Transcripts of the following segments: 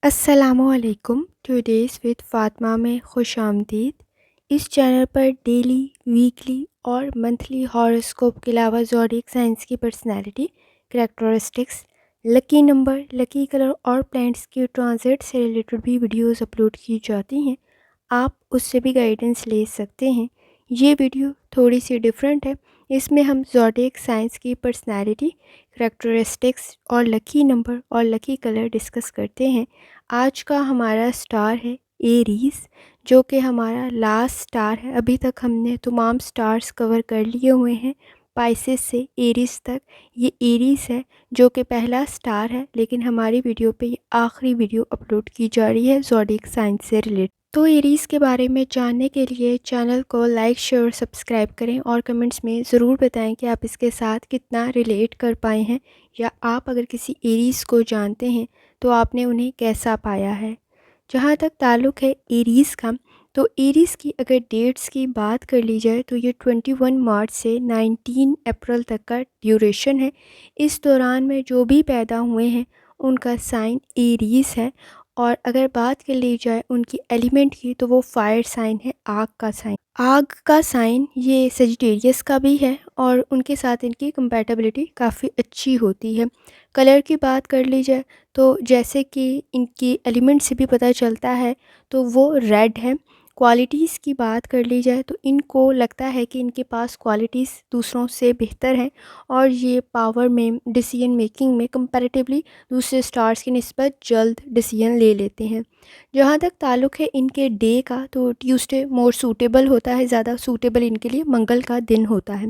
السلام علیکم. Today's with Fatima میں خوش آمدید. اس چینل پر ڈیلی، ویکلی اور منتھلی ہاروسکوپ کے علاوہ زوڈیک سائنس کی پرسنالٹی، کریکٹرسٹکس، لکی نمبر، لکی کلر اور پلانٹس کی ٹرانزٹ سے ریلیٹڈ بھی ویڈیوز اپلوڈ کی جاتی ہیں. آپ اس سے بھی گائیڈنس لے سکتے ہیں. یہ ویڈیو تھوڑی سی ڈیفرنٹ ہے. اس میں ہم زوڈیک سائنس کی پرسنالٹی، کریکٹرسٹکس اور لکی نمبر اور لکی کلر ڈسکس کرتے ہیں. آج کا ہمارا سٹار ہے ایریز، جو کہ ہمارا لاسٹ سٹار ہے. ابھی تک ہم نے تمام سٹارز کور کر لیے ہوئے ہیں، پائسس سے ایریز تک. یہ ایریز ہے جو کہ پہلا سٹار ہے، لیکن ہماری ویڈیو پہ یہ آخری ویڈیو اپلوڈ کی جا رہی ہے زوڈیک سائنس سے ریلیٹڈ. تو ایریز کے بارے میں جاننے کے لیے چینل کو لائک، شیئر اور سبسکرائب کریں، اور کمنٹس میں ضرور بتائیں کہ آپ اس کے ساتھ کتنا ریلیٹ کر پائے ہیں، یا آپ اگر کسی ایریز کو جانتے ہیں تو آپ نے انہیں کیسا پایا ہے. جہاں تک تعلق ہے ایریز کا، تو ایریز کی اگر ڈیٹس کی بات کر لی جائے تو یہ 21 مارچ سے 19 اپریل تک کا ڈیوریشن ہے. اس دوران میں جو بھی پیدا ہوئے ہیں ان کا سائن ایریز ہے. اور اگر بات کر لی جائے ان کی ایلیمنٹ کی، تو وہ فائر سائن ہے، آگ کا سائن. آگ کا سائن یہ سیجیٹیریس کا بھی ہے، اور ان کے ساتھ ان کی کمپیٹیبلٹی کافی اچھی ہوتی ہے. کلر کی بات کر لی جائے تو جیسے کہ ان کی ایلیمنٹ سے بھی پتہ چلتا ہے تو وہ ریڈ ہے. کوالٹیز کی بات کر لی جائے تو ان کو لگتا ہے کہ ان کے پاس کوالٹیز دوسروں سے بہتر ہیں، اور یہ پاور میں، ڈیسیژن میکنگ میں کمپیریٹیولی دوسرے سٹارز کی نسبت جلد ڈیسیژن لے لیتے ہیں. جہاں تک تعلق ہے ان کے ڈے کا، تو ٹیوزڈے مور سوٹیبل ہوتا ہے، زیادہ سوٹیبل ان کے لیے منگل کا دن ہوتا ہے.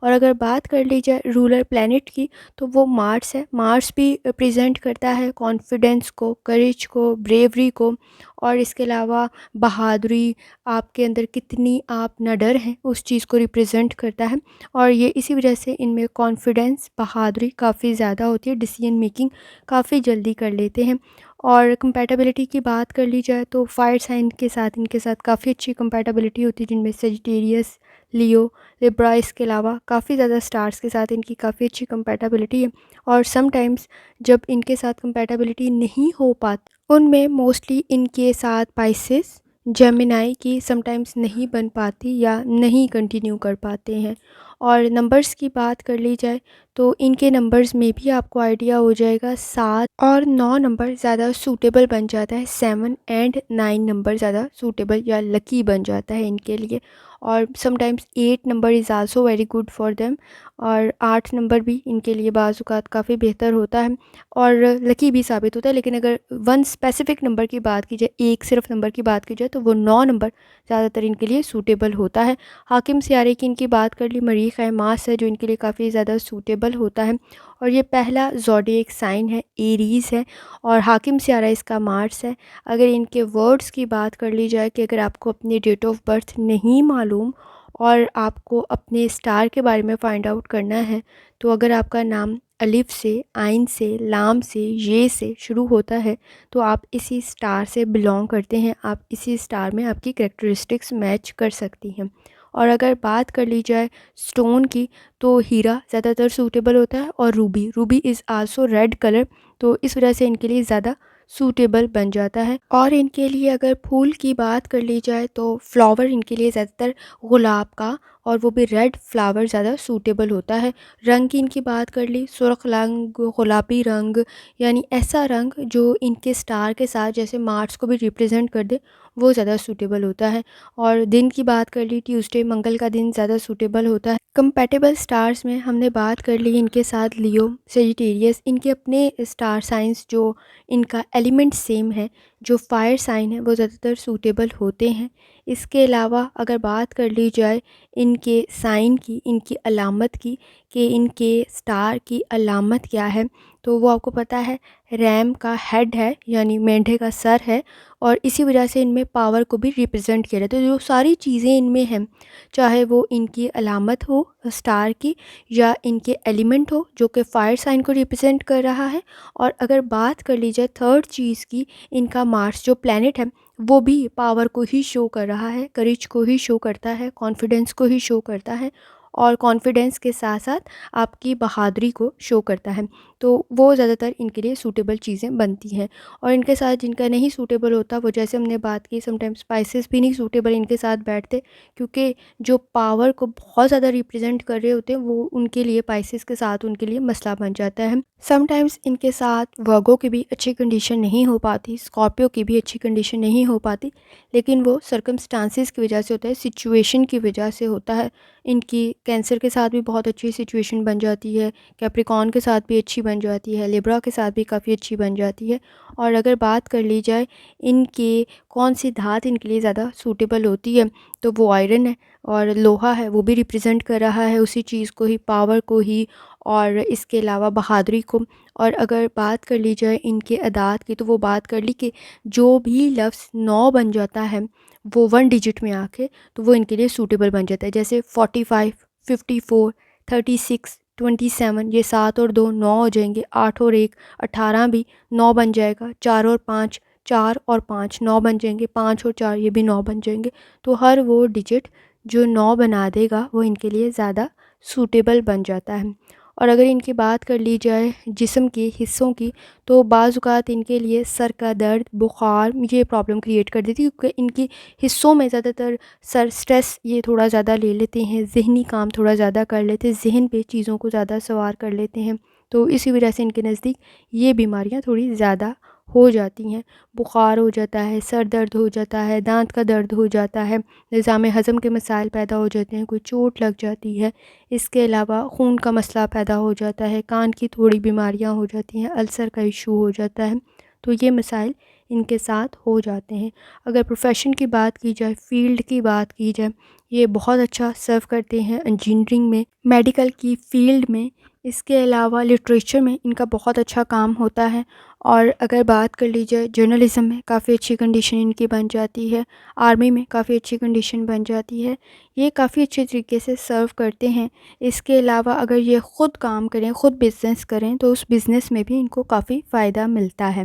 اور اگر بات کر لی جائے رولر پلینٹ کی، تو وہ مارس ہے. مارس بھی پریزنٹ کرتا ہے کانفیڈنس کو، کریج کو، بریوری کو، اور اس کے علاوہ بہادری، آپ کے اندر کتنی آپ نڈر ہیں اس چیز کو ریپرزینٹ کرتا ہے. اور یہ اسی وجہ سے ان میں کانفیڈنس، بہادری کافی زیادہ ہوتی ہے، ڈیسیژن میکنگ کافی جلدی کر لیتے ہیں. اور کمپیٹیبلٹی کی بات کر لی جائے تو فائر سائن کے ساتھ ان کے ساتھ کافی اچھی کمپیٹیبلٹی ہوتی ہے، جن میں سیجیٹیریس، لیو، لیبرا، اس کے علاوہ کافی زیادہ سٹارز کے ساتھ ان کی کافی اچھی کمپیٹیبلٹی ہے. اور سم ٹائمز جب ان کے ساتھ کمپیٹیبلٹی نہیں ہو پاتی، ان میں موسٹلی ان کے ساتھ پائسس، جیمینائی کی سم ٹائمز نہیں بن پاتی یا نہیں کنٹینیو کر پاتے ہیں. اور نمبرز کی بات کر لی جائے تو ان کے نمبرز میں بھی آپ کو آئیڈیا ہو جائے گا. 7 اور 9 نمبر زیادہ سوٹیبل بن جاتا ہے. 7 اینڈ 9 نمبر زیادہ سوٹیبل یا لکی بن جاتا ہے ان کے لیے. اور some times 8 number is also very good for them, اور 8 نمبر بھی ان کے لیے بعض اوقات کافی بہتر ہوتا ہے اور لکی بھی ثابت ہوتا ہے. لیکن اگر ون اسپیسیفک نمبر کی بات کی جائے، ایک صرف نمبر کی بات کی جائے، تو وہ 9 نمبر زیادہ تر ان کے لیے سوٹیبل ہوتا ہے. حاکم سیارے کی ان کی بات کر لی، مریخ ہے، ماس ہے، جو ان کے لیے کافی زیادہ سوٹیبل ہوتا ہے. اور یہ پہلا زوڈیک سائن ہے، ایریز ہے، اور حاکم سیارہ اس کا مارس ہے. اگر ان کے ورڈز کی بات کر لی جائے کہ اگر آپ کو اپنی ڈیٹ آف برتھ نہیں معلوم اور آپ کو اپنے اسٹار کے بارے میں فائنڈ آؤٹ کرنا ہے، تو اگر آپ کا نام الف سے، عین سے، لام سے، یہ سے شروع ہوتا ہے تو آپ اسی اسٹار سے بلونگ کرتے ہیں. آپ اسی اسٹار میں آپ کی کریکٹرسٹکس میچ کر سکتی ہیں. اور اگر بات کر لی جائے سٹون کی، تو ہیرا زیادہ تر سوٹیبل ہوتا ہے، اور ruby is also red colour, تو اس وجہ سے ان کے لیے زیادہ سوٹیبل بن جاتا ہے. اور ان کے لیے اگر پھول کی بات کر لی جائے تو فلاور ان کے لیے زیادہ تر گلاب کا، اور وہ بھی ریڈ فلاور زیادہ سوٹیبل ہوتا ہے. رنگ کی ان کی بات کر لی، سرخ رنگ، گلابی رنگ، یعنی ایسا رنگ جو ان کے سٹار کے ساتھ جیسے مارس کو بھی ریپرزینٹ کر دے، وہ زیادہ سوٹیبل ہوتا ہے. اور دن کی بات کر لی، ٹیوزڈے، منگل کا دن زیادہ سوٹیبل ہوتا ہے. کمپیٹیبل سٹارز میں ہم نے بات کر لی ان کے ساتھ لیو، سیجیٹیریس، ان کے اپنے سٹار سائنس جو ان کا ایلیمنٹ سیم ہے، جو فائر سائن ہے، وہ زیادہ تر سوٹیبل ہوتے ہیں. اس کے علاوہ اگر بات کر لی جائے ان کے سائن کی، ان کی علامت کی، کہ ان کے سٹار کی علامت کیا ہے، تو وہ آپ کو پتہ ہے ریم کا ہیڈ ہے، یعنی مینڈھے کا سر ہے، اور اسی وجہ سے ان میں پاور کو بھی ریپرزینٹ کیا جاتا ہے. جو ساری چیزیں ان میں ہیں، چاہے وہ ان کی علامت ہو سٹار کی، یا ان کے ایلیمنٹ ہو جو کہ فائر سائن کو ریپرزینٹ کر رہا ہے. اور اگر بات کر لی جائے تھرڈ چیز کی، ان کا مارس جو پلینٹ ہے، وہ بھی پاور کو ہی شو کر رہا ہے، کریج کو ہی شو کرتا ہے، کانفیڈنس کو ہی شو کرتا ہے، اور کانفیڈنس کے ساتھ ساتھ آپ کی بہادری کو شو کرتا ہے. تو وہ زیادہ تر ان کے لیے سوٹیبل چیزیں بنتی ہیں. اور ان کے ساتھ جن کا نہیں سوٹیبل ہوتا، وہ جیسے ہم نے بات کی سم ٹائم اسپائسیز بھی نہیں سوٹیبل ان کے ساتھ بیٹھتے، کیونکہ جو پاور کو بہت زیادہ ریپرزینٹ کر رہے ہوتے ہیں وہ ان کے لیے اسپائسیز کے ساتھ ان کے لیے مسئلہ بن جاتا ہے. سم ٹائمز ان کے ساتھ ورگو کی بھی اچھی کنڈیشن نہیں ہو پاتی، اسکارپیو کی بھی اچھی کنڈیشن نہیں ہو پاتی، لیکن وہ سرکمسٹانسز کی وجہ سے ہوتا ہے، سچویشن کی وجہ سے ہوتا ہے. ان کی کینسر کے ساتھ بھی بہت اچھی سچویشن بن جاتی ہے، کیپریکون کے ساتھ بھی اچھی بن جاتی ہے، لیبرا کے ساتھ بھی کافی اچھی بن جاتی ہے. اور اگر بات کر لی جائے ان کے کون سی دھات ان کے لیے زیادہ سوٹیبل ہوتی ہے، تو وہ آئرن ہے اور لوہا ہے، وہ بھی ریپرزینٹ کر رہا ہے اسی چیز کو ہی، پاور کو ہی، اور اس کے علاوہ بہادری کو. اور اگر بات کر لی جائے ان کے اعداد کی، تو وہ بات کر لی کہ جو بھی لفظ 9 بن جاتا ہے وہ 1 ڈیجٹ میں آ کے، تو وہ ان کے لیے سوٹیبل بن جاتا ہے. جیسے 45، 54، 36، 27، یہ 7 اور 2 9 ہو جائیں گے، 8 اور 1 18 بھی 9 بن جائے گا، 4 اور 5 4 اور 5 9 بن جائیں گے، 5 اور 4 یہ بھی 9 بن جائیں گے. تو ہر وہ ڈیجٹ جو 9 بنا دے گا وہ ان کے لیے زیادہ سوٹیبل بن جاتا ہے. اور اگر ان کی بات کر لی جائے جسم کے حصوں کی، تو بعض اوقات ان کے لیے سر کا درد، بخار یہ پرابلم کریٹ کر دیتی ہے، کیونکہ ان کی حصوں میں زیادہ تر سر سٹریس یہ تھوڑا زیادہ لے لیتے ہیں، ذہنی کام تھوڑا زیادہ کر لیتے ہیں، ذہن پہ چیزوں کو زیادہ سوار کر لیتے ہیں. تو اسی وجہ سے ان کے نزدیک یہ بیماریاں تھوڑی زیادہ ہو جاتی ہیں. بخار ہو جاتا ہے، سر درد ہو جاتا ہے، دانت کا درد ہو جاتا ہے، نظام ہضم کے مسائل پیدا ہو جاتے ہیں، کوئی چوٹ لگ جاتی ہے. اس کے علاوہ خون کا مسئلہ پیدا ہو جاتا ہے، کان کی تھوڑی بیماریاں ہو جاتی ہیں، السر کا ایشو ہو جاتا ہے. تو یہ مسائل ان کے ساتھ ہو جاتے ہیں. اگر پروفیشن کی بات کی جائے، فیلڈ کی بات کی جائے، یہ بہت اچھا سرو کرتے ہیں انجینئرنگ میں، میڈیکل کی فیلڈ میں. اس کے علاوہ لٹریچر میں ان کا بہت اچھا کام ہوتا ہے. اور اگر بات کر لی جائے جرنلزم میں کافی اچھی کنڈیشن ان کی بن جاتی ہے، آرمی میں کافی اچھی کنڈیشن بن جاتی ہے. یہ کافی اچھے طریقے سے سرو کرتے ہیں. اس کے علاوہ اگر یہ خود کام کریں، خود بزنس کریں، تو اس بزنس میں بھی ان کو کافی فائدہ ملتا ہے.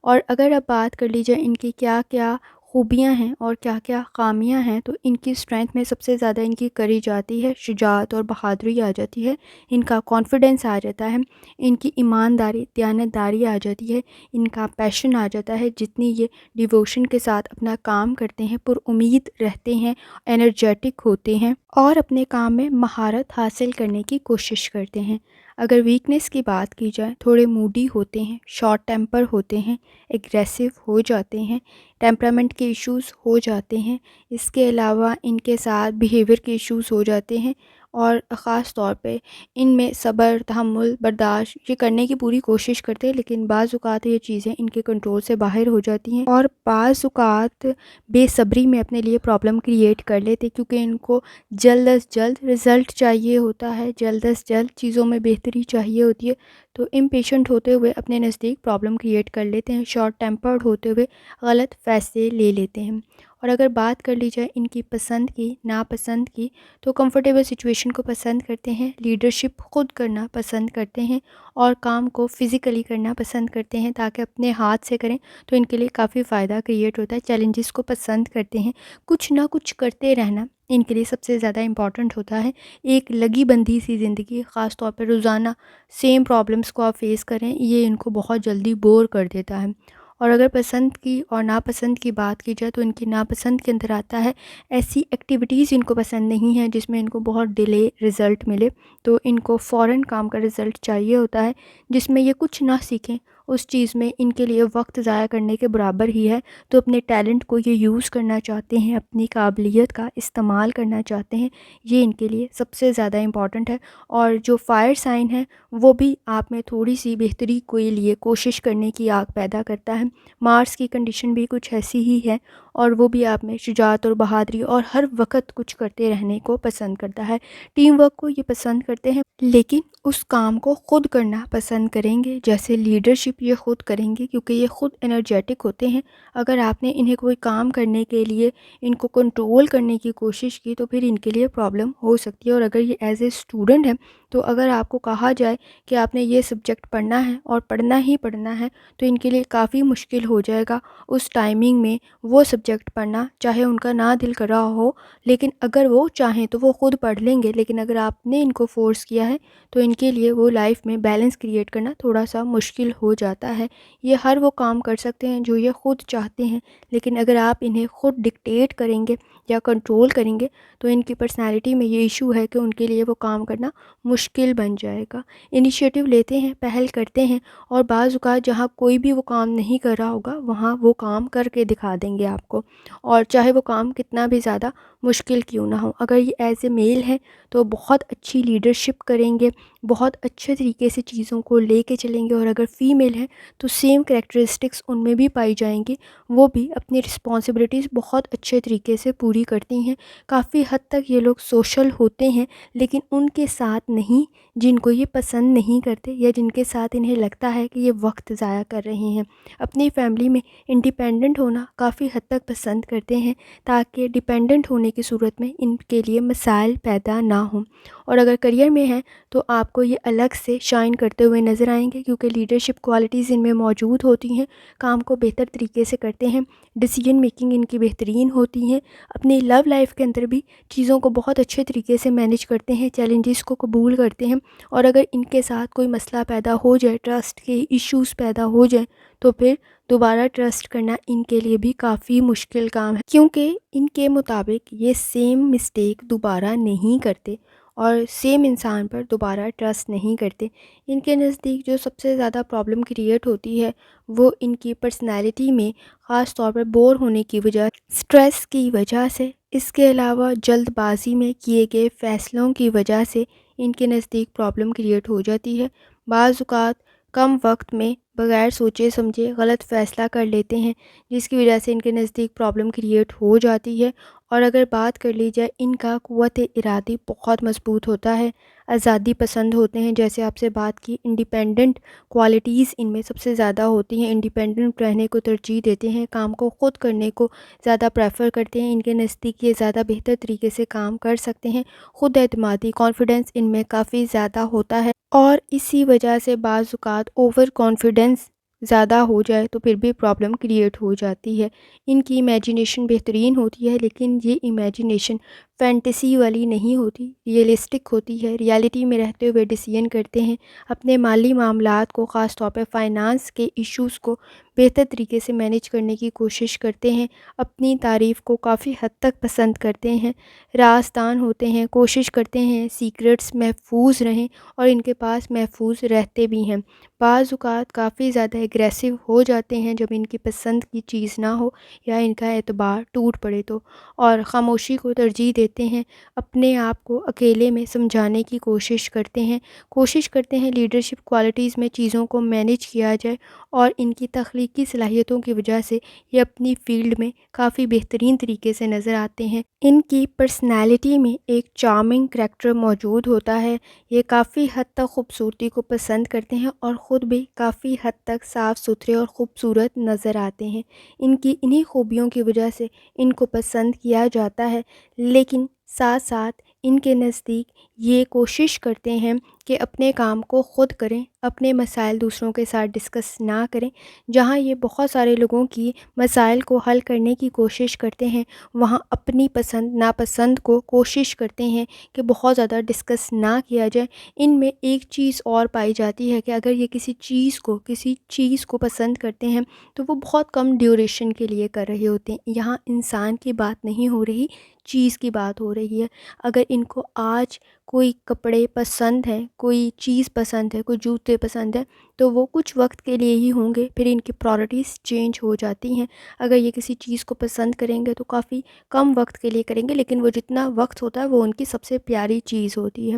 اور اگر اب بات کر لی جائے ان کی کیا کیا خوبیاں ہیں اور کیا کیا خامیاں ہیں، تو ان کی اسٹرینتھ میں سب سے زیادہ ان کی کری جاتی ہے شجاعت اور بہادری آ جاتی ہے، ان کا کانفیڈنس آ جاتا ہے، ان کی ایمانداری دیانتداری آ جاتی ہے، ان کا پیشن آ جاتا ہے. جتنی یہ ڈیووشن کے ساتھ اپنا کام کرتے ہیں، پر امید رہتے ہیں، انرجیٹک ہوتے ہیں اور اپنے کام میں مہارت حاصل کرنے کی کوشش کرتے ہیں. اگر ویکنس کی بات کی جائے، تھوڑے موڈی ہوتے ہیں، شارٹ ٹیمپر ہوتے ہیں، ایگریسو ہو جاتے ہیں، ٹیمپرامنٹ کے ایشوز ہو جاتے ہیں. اس کے علاوہ ان کے ساتھ بیہیویئر کے ایشوز ہو جاتے ہیں، اور خاص طور پہ ان میں صبر، تحمل، برداشت یہ کرنے کی پوری کوشش کرتے ہیں، لیکن بعض اوقات یہ چیزیں ان کے کنٹرول سے باہر ہو جاتی ہیں، اور بعض اوقات بے صبری میں اپنے لیے پرابلم کریٹ کر لیتے، کیونکہ ان کو جلد از جلد رزلٹ چاہیے ہوتا ہے، جلد از جلد چیزوں میں بہتری چاہیے ہوتی ہے. تو امپیشنٹ ہوتے ہوئے اپنے نزدیک پرابلم کریٹ کر لیتے ہیں، شارٹ ٹیمپرڈ ہوتے ہوئے غلط فیصلے لے لیتے ہیں. اور اگر بات کر لی جائے ان کی پسند کی ناپسند کی، تو کمفرٹیبل سچویشن کو پسند کرتے ہیں، لیڈرشپ خود کرنا پسند کرتے ہیں، اور کام کو فزیکلی کرنا پسند کرتے ہیں تاکہ اپنے ہاتھ سے کریں تو ان کے لیے کافی فائدہ کریٹ ہوتا ہے. چیلنجز کو پسند کرتے ہیں، کچھ نہ کچھ کرتے رہنا ان کے لیے سب سے زیادہ امپورٹنٹ ہوتا ہے. ایک لگی بندھی سی زندگی، خاص طور پہ روزانہ سیم پرابلمس کو آپ فیس کریں، یہ ان کو بہت جلدی بور کر دیتا ہے. اور اگر پسند کی اور ناپسند کی بات کی جائے، تو ان کی ناپسند کے اندر آتا ہے ایسی ایکٹیویٹیز ان کو پسند نہیں ہیں جس میں ان کو بہت ڈیلے رزلٹ ملے. تو ان کو فوراً کام کا رزلٹ چاہیے ہوتا ہے، جس میں یہ کچھ نہ سیکھیں اس چیز میں ان کے لیے وقت ضائع کرنے کے برابر ہی ہے. تو اپنے ٹیلنٹ کو یہ یوز کرنا چاہتے ہیں، اپنی قابلیت کا استعمال کرنا چاہتے ہیں، یہ ان کے لیے سب سے زیادہ امپورٹنٹ ہے. اور جو فائر سائن ہے وہ بھی آپ میں تھوڑی سی بہتری کے لیے کوشش کرنے کی آگ پیدا کرتا ہے. مارس کی کنڈیشن بھی کچھ ایسی ہی ہے، اور وہ بھی آپ میں شجاعت اور بہادری اور ہر وقت کچھ کرتے رہنے کو پسند کرتا ہے. ٹیم ورک کو یہ پسند کرتے ہیں، لیکن اس کام کو خود کرنا پسند کریں گے. جیسے لیڈرشپ یہ خود کریں گے، کیونکہ یہ خود انرجیٹک ہوتے ہیں. اگر آپ نے انہیں کوئی کام کرنے کے لیے ان کو کنٹرول کرنے کی کوشش کی، تو پھر ان کے لیے پرابلم ہو سکتی ہے. اور اگر یہ ایز اے اسٹوڈنٹ ہے تو اگر آپ کو کہا جائے کہ آپ نے یہ سبجیکٹ پڑھنا ہے اور پڑھنا ہی پڑھنا ہے تو ان کے لیے کافی مشکل ہو جائے گا اس ٹائمنگ میں وہ سبجیکٹ پڑھنا، چاہے ان کا نہ دل کر رہا ہو، لیکن اگر وہ چاہیں تو وہ خود پڑھ لیں گے، لیکن اگر آپ نے ان کو فورس کیا ہے تو ان کے لیے وہ لائف میں بیلنس کریٹ کرنا تھوڑا سا مشکل ہو جاتا ہے۔ یہ ہر وہ کام کر سکتے ہیں جو یہ خود چاہتے ہیں، لیکن اگر آپ انہیں خود ڈکٹیٹ کریں گے یا کنٹرول کریں گے تو ان کی پرسنالٹی میں یہ ایشو ہے کہ ان کے لیے وہ کام کرنا مشکل بن جائے گا۔ انیشیٹو لیتے ہیں، پہل کرتے ہیں، اور بعض اوقات جہاں کوئی بھی وہ کام نہیں کر رہا ہوگا وہاں وہ کام کر کے دکھا دیں گے آپ کو، اور چاہے وہ کام کتنا بھی زیادہ مشکل کیوں نہ ہو۔ اگر یہ ایز اے میل ہیں تو بہت اچھی لیڈرشپ کریں گے، بہت اچھے طریقے سے چیزوں کو لے کے چلیں گے، اور اگر فیمیل ہیں تو سیم کریکٹرسٹکس ان میں بھی پائی جائیں گی، وہ بھی اپنی رسپانسبلٹیز بہت اچھے طریقے سے پوری کرتی ہیں۔ کافی حد تک یہ لوگ سوشل ہوتے ہیں، لیکن ان کے ساتھ نہیں جن کو یہ پسند نہیں کرتے یا جن کے ساتھ انہیں لگتا ہے کہ یہ وقت ضائع کر رہے ہیں۔ اپنی فیملی میں انڈیپینڈنٹ ہونا کافی حد تک پسند کرتے ہیں تاکہ ڈیپینڈنٹ ہونے کی صورت میں ان کے لیے مسائل پیدا نہ ہوں۔ اور اگر کریئر میں ہیں تو آپ کو یہ الگ سے شائن کرتے ہوئے نظر آئیں گے، کیونکہ لیڈرشپ کوالٹیز ان میں موجود ہوتی ہیں، کام کو بہتر طریقے سے کرتے ہیں، ڈیسیجن میکنگ ان کی بہترین ہوتی ہیں، اپنی لو لائف کے اندر بھی چیزوں کو بہت اچھے طریقے سے مینیج کرتے ہیں، چیلنجز کو قبول کرتے ہیں، اور اگر ان کے ساتھ کوئی مسئلہ پیدا ہو جائے، ٹرسٹ کے ایشوز پیدا ہو جائیں تو پھر دوبارہ ٹرسٹ کرنا ان کے لیے بھی کافی مشکل کام ہے، کیونکہ ان کے مطابق یہ سیم مسٹیک دوبارہ نہیں کرتے اور سیم انسان پر دوبارہ ٹرسٹ نہیں کرتے۔ ان کے نزدیک جو سب سے زیادہ پرابلم کریٹ ہوتی ہے وہ ان کی پرسنالٹی میں خاص طور پر بور ہونے کی وجہ، سٹریس کی وجہ سے، اس کے علاوہ جلد بازی میں کیے گئے فیصلوں کی وجہ سے ان کے نزدیک پرابلم کریٹ ہو جاتی ہے۔ بعض اوقات کم وقت میں بغیر سوچے سمجھے غلط فیصلہ کر لیتے ہیں، جس کی وجہ سے ان کے نزدیک پرابلم کریٹ ہو جاتی ہے۔ اور اگر بات کر لی جائے، ان کا قوت ارادی بہت مضبوط ہوتا ہے، آزادی پسند ہوتے ہیں، جیسے آپ سے بات کی انڈیپینڈنٹ کوالٹیز ان میں سب سے زیادہ ہوتی ہیں، انڈیپینڈنٹ رہنے کو ترجیح دیتے ہیں، کام کو خود کرنے کو زیادہ پریفر کرتے ہیں، ان کے نزدیک یہ زیادہ بہتر طریقے سے کام کر سکتے ہیں، خود اعتمادی کانفیڈنس ان میں کافی زیادہ ہوتا ہے، اور اسی وجہ سے بعض اوقات اوور کانفیڈنس زیادہ ہو جائے تو پھر بھی پرابلم کریٹ ہو جاتی ہے۔ ان کی امیجینیشن بہترین ہوتی ہے، لیکن یہ امیجینیشن فینٹیسی والی نہیں ہوتی، ریئلسٹک ہوتی ہے، ریالٹی میں رہتے ہوئے ڈیسیژن کرتے ہیں، اپنے مالی معاملات کو، خاص طور پہ فائنانس کے ایشوز کو بہتر طریقے سے مینیج کرنے کی کوشش کرتے ہیں، اپنی تعریف کو کافی حد تک پسند کرتے ہیں، رازدان ہوتے ہیں، کوشش کرتے ہیں سیکرٹس محفوظ رہیں، اور ان کے پاس محفوظ رہتے بھی ہیں۔ بعض اوقات کافی زیادہ ایگریسو ہو جاتے ہیں جب ان کی پسند کی چیز نہ ہو یا ان کا اعتبار ٹوٹ پڑے تو، اور خاموشی کو ترجیح دیتے ہیں، اپنے آپ کو اکیلے میں سمجھانے کی کوشش کرتے ہیں لیڈرشپ کوالٹیز میں چیزوں کو مینیج کیا جائے، اور ان کی تخلیقی صلاحیتوں کی وجہ سے یہ اپنی فیلڈ میں کافی بہترین طریقے سے نظر آتے ہیں۔ ان کی پرسنالٹی میں ایک چارمنگ کریکٹر موجود ہوتا ہے، یہ کافی حد تک خوبصورتی کو پسند کرتے ہیں اور خود بھی کافی حد تک صاف ستھرے اور خوبصورت نظر آتے ہیں۔ ان کی انہی خوبیوں کی وجہ سے ان کو پسند کیا جاتا ہے، لیکن ساتھ ساتھ ان کے نزدیک یہ کوشش کرتے ہیں کہ اپنے کام کو خود کریں، اپنے مسائل دوسروں کے ساتھ ڈسکس نہ کریں۔ جہاں یہ بہت سارے لوگوں کی مسائل کو حل کرنے کی کوشش کرتے ہیں، وہاں اپنی پسند ناپسند کو کوشش کرتے ہیں کہ بہت زیادہ ڈسکس نہ کیا جائے۔ ان میں ایک چیز اور پائی جاتی ہے کہ اگر یہ کسی چیز کو پسند کرتے ہیں تو وہ بہت کم ڈیوریشن کے لیے کر رہے ہوتے ہیں۔ یہاں انسان کی بات نہیں ہو رہی، چیز کی بات ہو رہی ہے۔ اگر ان کو آج کوئی کپڑے پسند ہیں، کوئی چیز پسند ہے، کوئی جوتے پسند ہیں، تو وہ کچھ وقت کے لیے ہی ہوں گے، پھر ان کی پرائورٹیز چینج ہو جاتی ہیں۔ اگر یہ کسی چیز کو پسند کریں گے تو کافی کم وقت کے لیے کریں گے، لیکن وہ جتنا وقت ہوتا ہے وہ ان کی سب سے پیاری چیز ہوتی ہے۔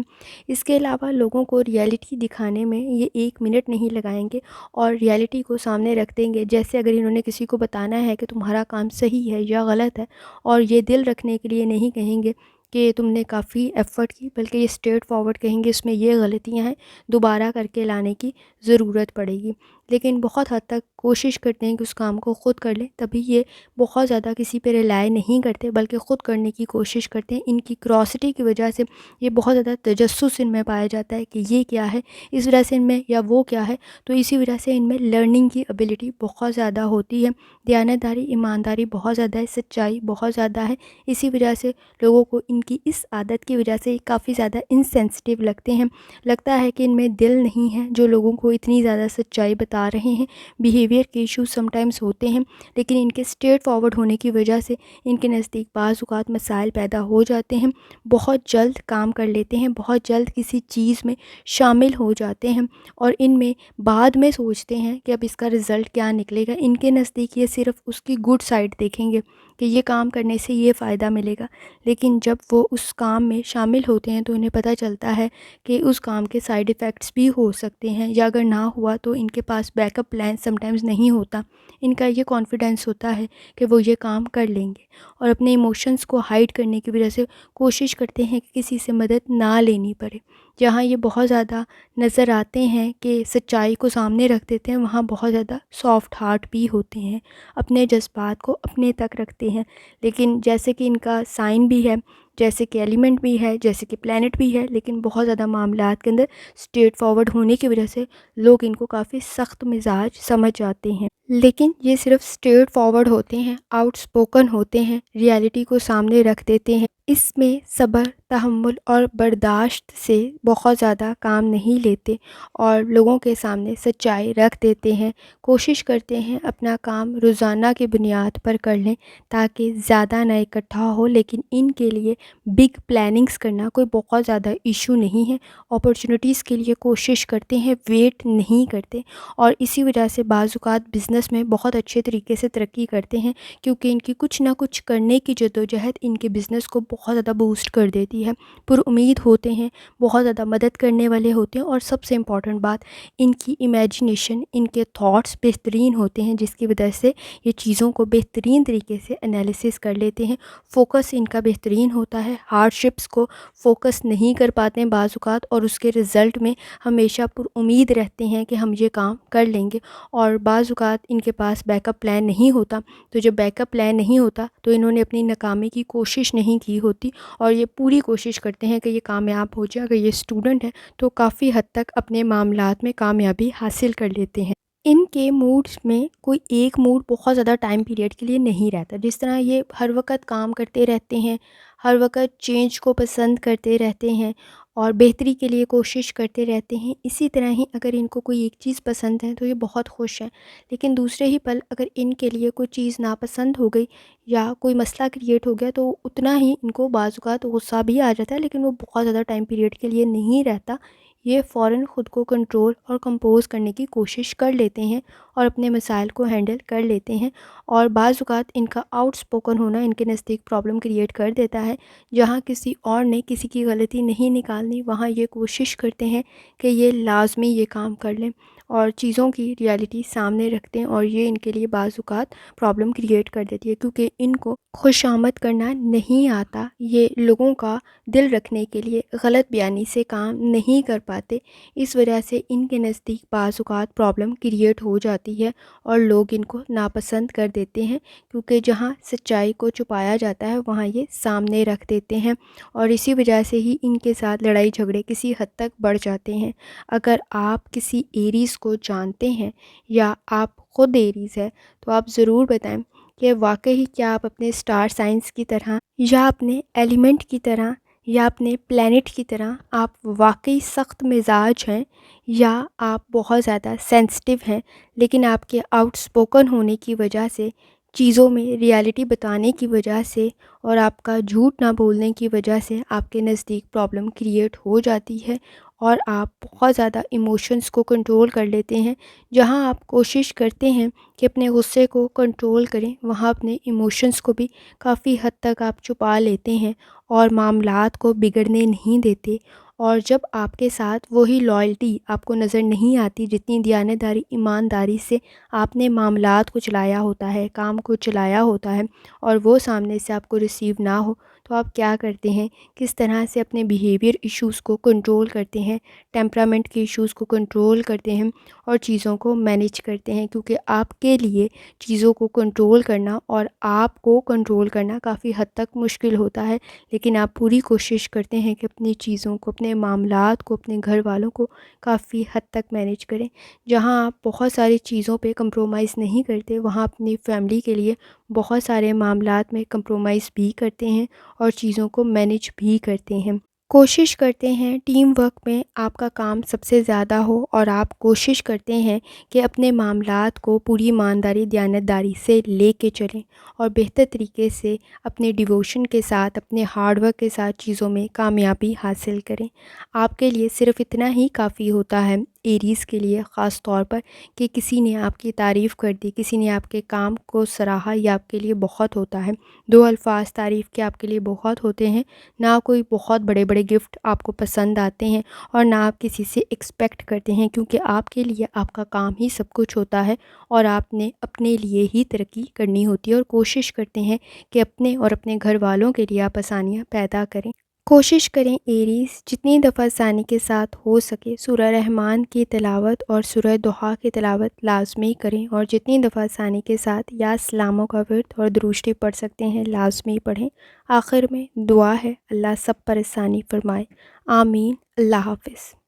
اس کے علاوہ لوگوں کو ریالٹی دکھانے میں یہ 1 منٹ نہیں لگائیں گے اور ریالٹی کو سامنے رکھ دیں گے۔ جیسے اگر انہوں نے کسی کو بتانا ہے کہ تمہارا کام صحیح ہے یا غلط ہے، اور یہ دل رکھنے کے لیے نہیں کہیں گے کہ تم نے کافی ایفرٹ کی، بلکہ یہ اسٹریٹ فارورڈ کہیں گے اس میں یہ غلطیاں ہیں، دوبارہ کر کے لانے کی ضرورت پڑے گی۔ لیکن بہت حد تک کوشش کرتے ہیں کہ اس کام کو خود کر لیں. تبھی یہ بہت زیادہ کسی پہ ریلائی نہیں کرتے بلکہ خود کرنے کی کوشش کرتے ہیں. ان کی کیوریوسٹی کی وجہ سے یہ بہت زیادہ تجسس ان میں پایا جاتا ہے کہ یہ کیا ہے اس وجہ سے ان میں، یا وہ کیا ہے. تو اسی وجہ سے ان میں لرننگ کی ایبلٹی بہت زیادہ ہوتی ہے. دیانتداری، ایمانداری بہت زیادہ ہے، سچائی بہت زیادہ ہے. اسی وجہ سے لوگوں کو ان کی اس عادت کی وجہ سے کافی زیادہ انسینسٹیو لگتے ہیں. لگتا ہے کہ ان میں دل نہیں ہے جو لوگوں کو اتنی زیادہ سچائی بتا رہے ہیں. بیہیویئر کے ایشوز سم ٹائمز ہوتے ہیں، لیکن ان کے اسٹریٹ فارورڈ ہونے کی وجہ سے ان کے نزدیک بعض اوقات مسائل پیدا ہو جاتے ہیں. بہت جلد کام کر لیتے ہیں، بہت جلد کسی چیز میں شامل ہو جاتے ہیں، اور ان میں بعد میں سوچتے ہیں کہ اب اس کا رزلٹ کیا نکلے گا. ان کے نزدیک یہ صرف اس کی گڈ سائڈ دیکھیں گے کہ یہ کام کرنے سے یہ فائدہ ملے گا. لیکن جب وہ اس کام میں شامل ہوتے ہیں تو انہیں پتہ چلتا ہے کہ اس کام کے سائیڈ ایفیکٹس بھی ہو سکتے ہیں، یا اگر نہ ہوا تو ان کے پاس backup plan sometimes نہیں ہوتا. ان کا یہ کانفیڈنس ہوتا ہے کہ وہ یہ کام کر لیں گے، اور اپنے ایموشنس کو ہائیڈ کرنے کی وجہ سے کوشش کرتے ہیں کہ کسی سے مدد نہ لینی پڑے. جہاں یہ بہت زیادہ نظر آتے ہیں کہ سچائی کو سامنے رکھ دیتے ہیں، وہاں بہت زیادہ سافٹ ہارٹ بھی ہوتے ہیں، اپنے جذبات کو اپنے تک رکھتے ہیں. لیکن جیسے کہ ان کا سائن بھی ہے، جیسے کہ ایلیمنٹ بھی ہے، جیسے کہ پلانٹ بھی ہے، لیکن بہت زیادہ معاملات کے اندر اسٹریٹ فارورڈ ہونے کی وجہ سے لوگ ان کو کافی سخت مزاج سمجھ جاتے ہیں. لیکن یہ صرف اسٹریٹ فارورڈ ہوتے ہیں، آؤٹ اسپوکن ہوتے ہیں، ریالٹی کو سامنے رکھ دیتے ہیں. اس میں صبر، تحمل اور برداشت سے بہت زیادہ کام نہیں لیتے، اور لوگوں کے سامنے سچائی رکھ دیتے ہیں. کوشش کرتے ہیں اپنا کام روزانہ کی بنیاد پر کر لیں تاکہ زیادہ نہ اکٹھا ہو. لیکن ان کے لیے بگ پلاننگز کرنا کوئی بہت زیادہ ایشو نہیں ہے. اپرچونیٹیز کے لیے کوشش کرتے ہیں، ویٹ نہیں کرتے، اور اسی وجہ سے بعض اوقات بزنس میں بہت اچھے طریقے سے ترقی کرتے ہیں، کیونکہ ان کی کچھ نہ کچھ کرنے کی جدوجہد ان کے بزنس کو بہت زیادہ بوسٹ کر دیتی ہے. پر امید ہوتے ہیں، بہت زیادہ مدد کرنے والے ہوتے ہیں، اور سب سے امپورٹنٹ بات، ان کی امیجنیشن، ان کے تھاٹس بہترین ہوتے ہیں، جس کی وجہ سے یہ چیزوں کو بہترین طریقے سے انالیسس کر لیتے ہیں. فوکس ان کا بہترین ہوتا ہے، ہارڈ شپس کو فوکس نہیں کر پاتے ہیں بعض اوقات، اور اس کے رزلٹ میں ہمیشہ پر امید رہتے ہیں کہ ہم یہ کام کر لیں گے. اور بعض اوقات ان کے پاس بیک اپ پلان نہیں ہوتا، تو جب بیک اپ پلان نہیں ہوتا تو انہوں نے اپنی ناکامی کی کوشش نہیں کی ہوتی، اور یہ پوری کوشش کرتے ہیں کہ یہ کامیاب ہو جائے. اگر یہ اسٹوڈنٹ ہے تو کافی حد تک اپنے معاملات میں کامیابی حاصل کر لیتے ہیں. ان کے موڈز میں کوئی ایک موڈ بہت زیادہ ٹائم پیریڈ کے لیے نہیں رہتا. جس طرح یہ ہر وقت کام کرتے رہتے ہیں، ہر وقت چینج کو پسند کرتے رہتے ہیں اور بہتری کے لیے کوشش کرتے رہتے ہیں، اسی طرح ہی اگر ان کو کوئی ایک چیز پسند ہے تو یہ بہت خوش ہیں. لیکن دوسرے ہی پل اگر ان کے لیے کوئی چیز ناپسند ہو گئی یا کوئی مسئلہ کریٹ ہو گیا تو اتنا ہی ان کو بعض اوقات غصہ بھی آ جاتا ہے، لیکن وہ بہت زیادہ ٹائم پیریڈ کے لیے نہیں رہتا. یہ فوراً خود کو کنٹرول اور کمپوز کرنے کی کوشش کر لیتے ہیں اور اپنے مسائل کو ہینڈل کر لیتے ہیں. اور بعض اوقات ان کا آؤٹ اسپوکن ہونا ان کے نزدیک پرابلم کریٹ کر دیتا ہے. جہاں کسی اور نے کسی کی غلطی نہیں نکالنی، وہاں یہ کوشش کرتے ہیں کہ یہ لازمی یہ کام کر لیں اور چیزوں کی ریالٹی سامنے رکھتے ہیں، اور یہ ان کے لیے بعض اوقات پرابلم کریٹ کر دیتی ہے کیونکہ ان کو خوش آمد کرنا نہیں آتا. یہ لوگوں کا دل رکھنے کے لیے غلط بیانی سے کام نہیں کر پاتے. اس وجہ سے ان کے نزدیک بعض اوقات پرابلم کریٹ ہو جاتی ہے اور لوگ ان کو ناپسند کر دیتے ہیں، کیونکہ جہاں سچائی کو چھپایا جاتا ہے وہاں یہ سامنے رکھ دیتے ہیں، اور اسی وجہ سے ہی ان کے ساتھ لڑائی جھگڑے کسی حد تک بڑھ جاتے ہیں. اگر آپ کسی ایریز کو جانتے ہیں یا آپ خود ایریز ہے تو آپ ضرور بتائیں کہ واقعی کیا آپ اپنے اسٹار سائنس کی طرح یا اپنے ایلیمنٹ کی طرح یا اپنے پلینٹ کی طرح آپ واقعی سخت مزاج ہیں، یا آپ بہت زیادہ سینسٹیو ہیں لیکن آپ کے آؤٹ اسپوکن ہونے کی وجہ سے، چیزوں میں ریالٹی بتانے کی وجہ سے اور آپ کا جھوٹ نہ بولنے کی وجہ سے آپ کے نزدیک پرابلم کریٹ ہو جاتی ہے اور آپ بہت زیادہ ایموشنز کو کنٹرول کر لیتے ہیں. جہاں آپ کوشش کرتے ہیں کہ اپنے غصے کو کنٹرول کریں، وہاں اپنے ایموشنز کو بھی کافی حد تک آپ چھپا لیتے ہیں اور معاملات کو بگڑنے نہیں دیتے. اور جب آپ کے ساتھ وہی لائلٹی آپ کو نظر نہیں آتی جتنی دیانتداری، ایمانداری سے آپ نے معاملات کو چلایا ہوتا ہے، کام کو چلایا ہوتا ہے، اور وہ سامنے سے آپ کو ریسیو نہ ہو تو آپ کیا کرتے ہیں، کس طرح سے اپنے بیہیویئر ایشوز کو کنٹرول کرتے ہیں، ٹیمپرامنٹ کے ایشوز کو کنٹرول کرتے ہیں اور چیزوں کو مینیج کرتے ہیں، کیونکہ آپ کے لیے چیزوں کو کنٹرول کرنا اور آپ کو کنٹرول کرنا کافی حد تک مشکل ہوتا ہے، لیکن آپ پوری کوشش کرتے ہیں کہ اپنی چیزوں کو، اپنے معاملات کو، اپنے گھر والوں کو کافی حد تک مینیج کریں۔ جہاں آپ بہت ساری چیزوں پہ کمپرومائز نہیں کرتے، وہاں اپنی فیملی کے لیے بہت سارے معاملات میں کمپرومائز بھی کرتے ہیں اور چیزوں کو مینیج بھی کرتے ہیں۔ کوشش کرتے ہیں ٹیم ورک میں آپ کا کام سب سے زیادہ ہو، اور آپ کوشش کرتے ہیں کہ اپنے معاملات کو پوری ایمانداری، دیانتداری سے لے کے چلیں اور بہتر طریقے سے اپنے ڈیووشن کے ساتھ، اپنے ہارڈ ورک کے ساتھ چیزوں میں کامیابی حاصل کریں۔ آپ کے لیے صرف اتنا ہی کافی ہوتا ہے، ایریز کے لیے خاص طور پر، کہ کسی نے آپ کی تعریف کر دی، کسی نے آپ کے کام کو سراہا، یہ آپ کے لیے بہت ہوتا ہے۔ دو الفاظ تعریف کے آپ کے لیے بہت ہوتے ہیں۔ نہ کوئی بہت بڑے بڑے گفٹ آپ کو پسند آتے ہیں اور نہ آپ کسی سے ایکسپیکٹ کرتے ہیں، کیونکہ آپ کے لیے آپ کا کام ہی سب کچھ ہوتا ہے اور آپ نے اپنے لیے ہی ترقی کرنی ہوتی ہے، اور کوشش کرتے ہیں کہ اپنے اور اپنے گھر والوں کے لیے آپ آسانیاں پیدا کریں۔ کوشش کریں ایریز جتنی دفعہ ثانی کے ساتھ ہو سکے سورہ رحمان کی تلاوت اور سورہ دحا کی تلاوت لازمی کریں، اور جتنی دفعہ ثانی کے ساتھ یا سلاموں کا ورد اور درود شریف پڑھ سکتے ہیں لازمی پڑھیں۔ آخر میں دعا ہے، اللہ سب پر ثانی فرمائے، آمین۔ اللہ حافظ۔